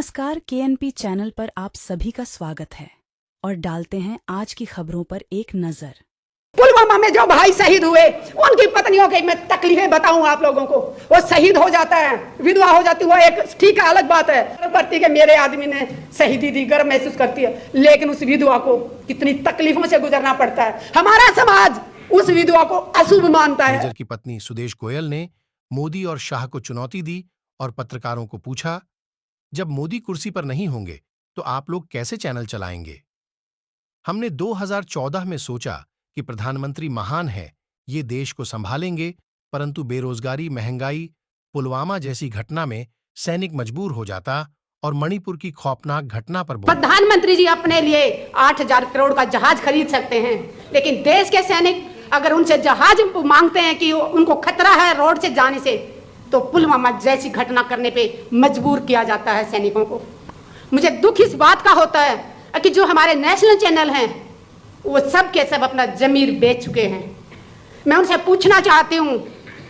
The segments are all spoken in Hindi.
नमस्कार, केएनपी चैनल पर आप सभी का स्वागत है और डालते हैं आज की खबरों पर एक नजर। पुलवामा में जो भाई शहीद हुए उनकी पत्नियों की मैं तकलीफें बताऊं आप लोगों को। वो शहीद हो जाता है, विधवा हो जाती है, वो एक ठीक है, अलग बात है। करती कि मेरे आदमी ने शहीदी दी, गर्व महसूस करती है, लेकिन उस विधवा को कितनी तकलीफों से गुजरना पड़ता है। हमारा समाज उस विधवा को अशुभ मानता है। मेजर की पत्नी सुदेश गोयल ने मोदी और शाह को चुनौती दी और पत्रकारों को पूछा, जब मोदी कुर्सी पर नहीं होंगे तो आप लोग कैसे चैनल चलाएंगे? हमने 2014 में सोचा कि प्रधानमंत्री महान है, ये देश को संभालेंगे, परंतु बेरोजगारी, महंगाई, पुलवामा जैसी घटना में सैनिक मजबूर हो जाता और मणिपुर की खौफनाक घटना पर प्रधानमंत्री जी अपने लिए 8,000 करोड़ का जहाज खरीद सकते हैं, लेकिन देश के सैनिक अगर उनसे जहाज मांगते हैं कि उनको खतरा है रोड से जाने से, तो पुलवामा जैसी घटना करने पे मजबूर किया जाता है सैनिकों को। मुझे दुख इस बात का होता है कि जो हमारे नेशनल चैनल हैं वो सब के सब अपना जमीर बेच चुके हैं। मैं उनसे पूछना चाहती हूँ,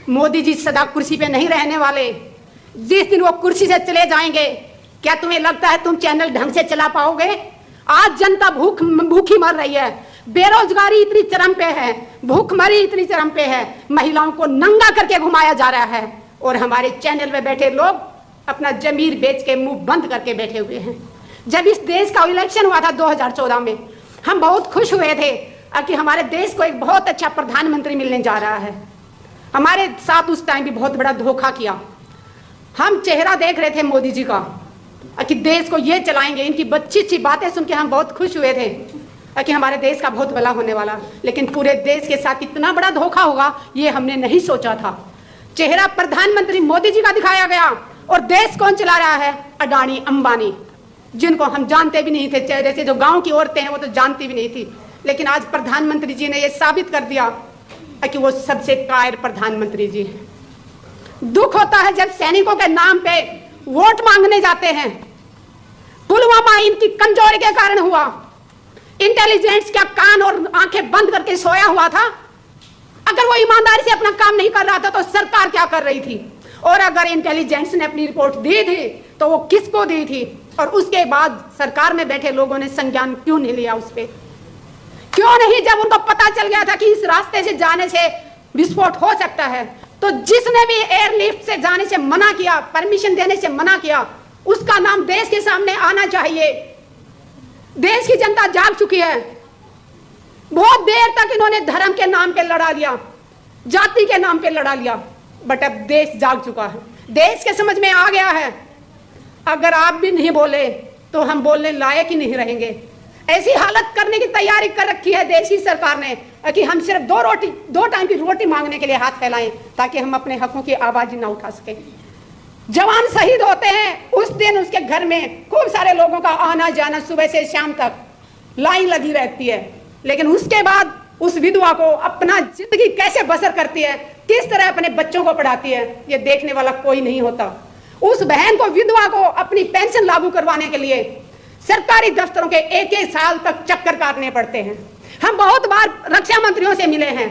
मोदी जी सदा कुर्सी पे नहीं रहने वाले, जिस दिन वो कुर्सी से चले जाएंगे क्या तुम्हें लगता है तुम चैनल ढंग से चला पाओगे? आज जनता भूखी मर रही है, बेरोजगारी इतनी चरम पे है, भूखमरी इतनी चरम पे है, महिलाओं को नंगा करके घुमाया जा रहा है और हमारे चैनल में बैठे लोग अपना जमीर बेच के मुंह बंद करके बैठे हुए हैं। जब इस देश का इलेक्शन हुआ था 2014 में, हम बहुत खुश हुए थे कि हमारे देश को एक बहुत अच्छा प्रधानमंत्री मिलने जा रहा है। हमारे साथ उस टाइम भी बहुत बड़ा धोखा किया। हम चेहरा देख रहे थे मोदी जी का कि देश को ये चलाएंगे, इनकी अच्छी अच्छी बातें सुन के हम बहुत खुश हुए थे कि हमारे देश का बहुत भला होने वाला, लेकिन पूरे देश के साथ इतना बड़ा धोखा होगा ये हमने नहीं सोचा था। चेहरा प्रधानमंत्री मोदी जी का दिखाया गया और देश कौन चला रहा है? अडानी, अंबानी, जिनको हम जानते भी नहीं थे। जैसे जो गांव की औरतें हैं वो तो जानती भी नहीं थी, लेकिन आज प्रधानमंत्री जी ने ये साबित कर दिया कि वो सबसे कायर प्रधानमंत्री जी हैं। दुख होता है जब सैनिकों के नाम पे वोट मांगने जाते हैं। पुलवामा इनकी कमजोरी के कारण हुआ। इंटेलिजेंस क्या कान और आंखें बंद करके सोया हुआ था? अगर वो ईमानदारी से अपना काम नहीं कर रहा था तो सरकार क्या कर रही थी? और अगर इंटेलिजेंस ने अपनी रिपोर्ट दी थी तो वो किसको दी थी? और उसके बाद सरकार में बैठे लोगों ने संज्ञान क्यों नहीं लिया उस पर? क्यों नहीं? जब उनको पता चल गया था कि इस रास्ते से जाने से विस्फोट हो सकता है, तो जिसने भी एयरलिफ्ट से जाने से मना किया, परमिशन देने से मना किया, उसका नाम देश के सामने आना चाहिए। देश की जनता जाग चुकी है। बहुत देर तक इन्होंने धर्म के नाम पे लड़ा लिया, जाति के नाम पे लड़ा लिया, बट अब देश जाग चुका है, देश के समझ में आ गया है। अगर आप भी नहीं बोले तो हम बोलने लायक ही नहीं रहेंगे। ऐसी हालत करने की तैयारी कर रखी है देश की सरकार ने कि हम सिर्फ दो टाइम की रोटी मांगने के लिए हाथ फैलाएं ताकि हम अपने हकों की आवाज ना उठा सके। जवान शहीद होते हैं उस दिन उसके घर में खूब सारे लोगों का आना जाना, सुबह से शाम तक लाइन लगी रहती है, लेकिन उसके बाद उस विधवा को अपना जिंदगी कैसे बसर करती है, किस तरह अपने बच्चों को पढ़ाती है, ये देखने वाला कोई नहीं होता। उस बहन को, विधवा को अपनी पेंशन लागू करवाने के लिए सरकारी दफ्तरों के एक साल तक चक्कर काटने पड़ते हैं। हम बहुत बार रक्षा मंत्रियों से मिले हैं,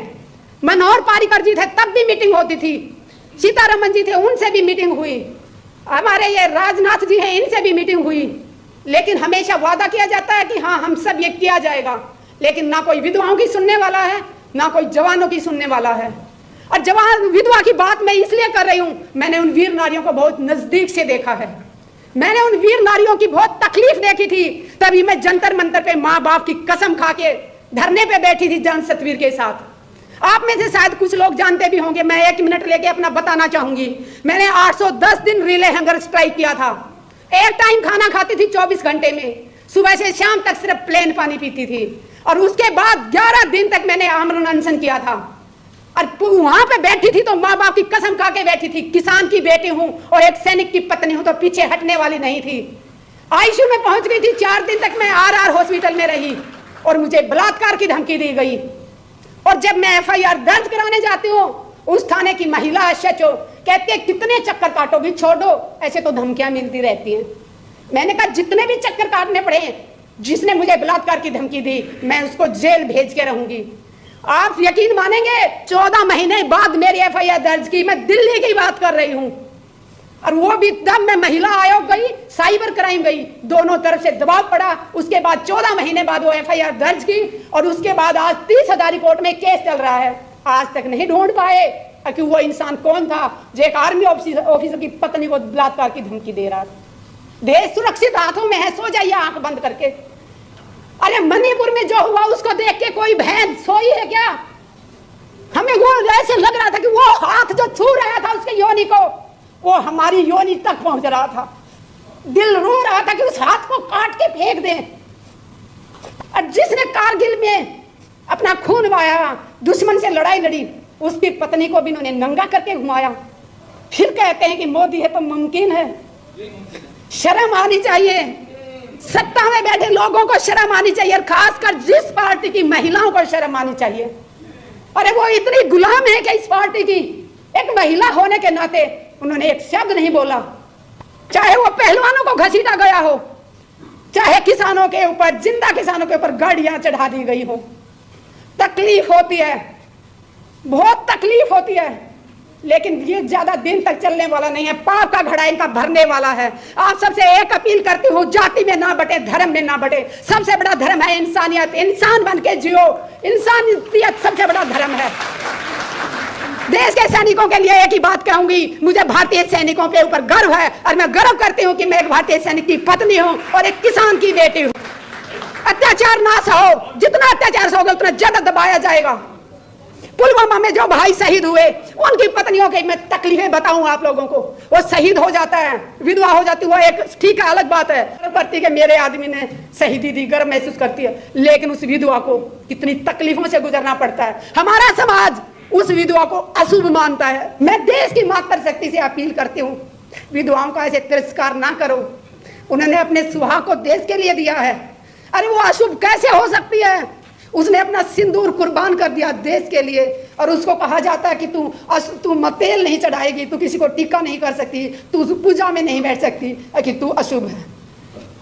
मनोहर पारिकर जी थे तब भी मीटिंग होती थी, सीतारमन जी थे उनसे भी मीटिंग हुई, हमारे ये राजनाथ जी हैं इनसे भी मीटिंग हुई, लेकिन हमेशा वादा किया जाता है कि हाँ हम सब ये किया जाएगा, लेकिन ना कोई विधवाओं की सुनने वाला है, ना कोई जवानों की सुनने वाला है। और जवान विधवा की बात मैं इसलिए कर रही हूं, मैंने उन वीर नारियों को बहुत नजदीक से देखा है। मैंने उन वीर नारियों की बहुत तकलीफ देखी थी, तभी मैं जंतर मंतर पे माँ बाप की कसम खा के धरने पे बैठी थी जान सतवीर के साथ। आप में से शायद कुछ लोग जानते भी होंगे, मैं 1 मिनट लेके अपना बताना चाहूंगी। मैंने 810 दिन रिले हंगर स्ट्राइक किया था। एक टाइम खाना खाती थी 24 घंटे में, सुबह से शाम तक सिर्फ प्लेन पानी पीती थी, और उसके बाद 11 दिन तक मैंने आमरण अनशन किया था। और वहां पे बैठी थी तो माँ बाप की कसम खा के बैठी थी, किसान की बेटी हूं और एक सैनिक की पत्नी हूं तो पीछे हटने वाली नहीं थी। आईसीयू में पहुंच गई थी, 4 दिन तक मैं आरआर हॉस्पिटल में रही और मुझे बलात्कार की धमकी दी गई। और जब मैं एफआईआर दर्ज कराने जाती हूँ, उस थाने की महिला एसएचओ कहती है कितने चक्कर काटोगी, छोड़ दो, ऐसे तो धमकियां मिलती रहती हैं। मैंने कहा जितने भी चक्कर काटने पड़े, जिसने मुझे बलात्कार की धमकी दी मैं उसको जेल भेज के रहूंगी। आप यकीन मानेंगे 14 महीने बाद मेरी एफआईआर दर्ज की, मैं दिल्ली की बात कर रही हूं। और वो भी तब में महिला आयोग गई, साइबर क्राइम गई, दोनों तरफ से दबाव पड़ा। उसके बाद 14 महीने बाद वो एफआईआर दर्ज की और उसके बाद आज 30,000 कोर्ट में केस चल रहा है। आज तक नहीं ढूंढ पाए कि वो इंसान कौन था जो एक आर्मी ऑफिसर की पत्नी को बलात्कार की धमकी दे रहा था। देश सुरक्षित हाथों में है, सो जाइए आंख बंद करके। अरे मणिपुर में जो हुआ उसको देख के कोई बहन सोई है क्या? हमें वो ऐसे लग रहा था कि वो हाथ जो छू रहा था उसके योनि को, वो हमारी योनि तक पहुंच रहा था। दिल रो रहा था कि उस हाथ को काट के फेंक दें। और जिसने कारगिल में अपना खून बहाया, दुश्मन से लड़ाई लड़ी, उसकी पत्नी को भी इन्होंने नंगा करके घुमाया। फिर कहते हैं कि मोदी है तो मुमकिन है। शर्म आनी चाहिए, सत्ता में बैठे लोगों को शर्म आनी चाहिए, और खासकर जिस पार्टी की महिलाओं को शर्म आनी चाहिए। अरे वो इतनी गुलाम है कि इस पार्टी की, एक महिला होने के नाते उन्होंने एक शब्द नहीं बोला। चाहे वो पहलवानों को घसीटा गया हो, चाहे किसानों के ऊपर, जिंदा किसानों के ऊपर गाड़ियां चढ़ा दी गई हो। तकलीफ होती है, बहुत तकलीफ होती है, लेकिन ये ज्यादा दिन तक चलने वाला नहीं है। पाप का घड़ा इनका भरने वाला है। आप सबसे एक अपील करती हूँ, जाति में ना बटे, धर्म में ना बटे। सबसे बड़ा धर्म है इंसानियत। इंसान बन के जियो, इंसानियत सबसे बड़ा धर्म है। देश के सैनिकों के लिए एक ही बात कहूंगी, मुझे भारतीय सैनिकों के ऊपर गर्व है और मैं गर्व करती हूँ कि मैं एक भारतीय सैनिक की पत्नी हूँ और एक किसान की बेटी हूँ। अत्याचार ना सहो, जितना अत्याचार सहोगे उतना ज्यादा दबाया जाएगा। पुलवामा में जो भाई शहीद हुए, उनकी पत्नियों की मैं तकलीफें बताऊं आप लोगों को। वो शहीद हो जाता है, विधवा हो जाती है, एक ठीक है, अलग बात है। करती के मेरे आदमी ने शहीदी दी, गर्व महसूस करती है, लेकिन उस विधवा को कितनी तकलीफों से गुजरना पड़ता है। हमारा समाज उस विधवा को अशुभ मानता है। मैं देश की मातृशक्ति से अपील करती हूँ, विधवाओं का ऐसे तिरस्कार ना करो। उन्होंने अपने सुहाग को देश के लिए दिया है। अरे वो अशुभ कैसे हो सकती है? उसने अपना सिंदूर कुर्बान कर दिया देश के लिए, और उसको कहा जाता है कि तू तेल नहीं चढ़ाएगी, तू किसी को टीका नहीं कर सकती, तू पूजा में नहीं बैठ सकती, कि तू अशुभ है।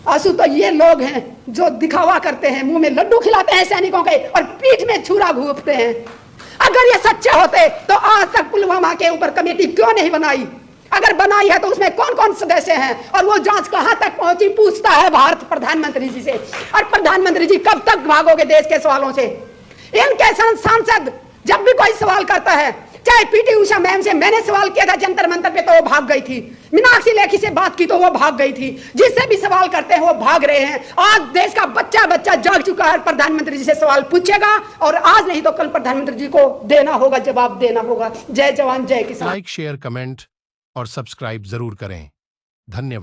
अशुभ तो ये लोग हैं जो दिखावा करते हैं, मुंह में लड्डू खिलाते हैं सैनिकों के और पीठ में छुरा घूंपते हैं। अगर ये सच्चे होते तो आज तक पुलवामा के ऊपर कमेटी क्यों नहीं बनाई? अगर बनाई है तो उसमें कौन कौन सदस्य हैं, और वो जांच कहां तक पहुंची, पूछता है भारत प्रधानमंत्री जी से। और प्रधानमंत्री जी कब तक भागोगे देश के सवालों से? इनके सांसद जब भी कोई सवाल करता है, चाहे पीटी उषा मैम से मैंने सवाल किया था जंतर मंतर पे तो वो भाग गई थी, मीनाक्षी लेखी से बात की तो वो भाग गई थी, जिससे भी सवाल करते हैं वो भाग रहे हैं। आज देश का बच्चा बच्चा जाग चुका है, प्रधानमंत्री जी से सवाल पूछेगा, और आज नहीं तो कल प्रधानमंत्री जी को देना होगा, जवाब देना होगा। जय जवान जय किसान। लाइक, शेयर, कमेंट और सब्सक्राइब जरूर करें। धन्यवाद।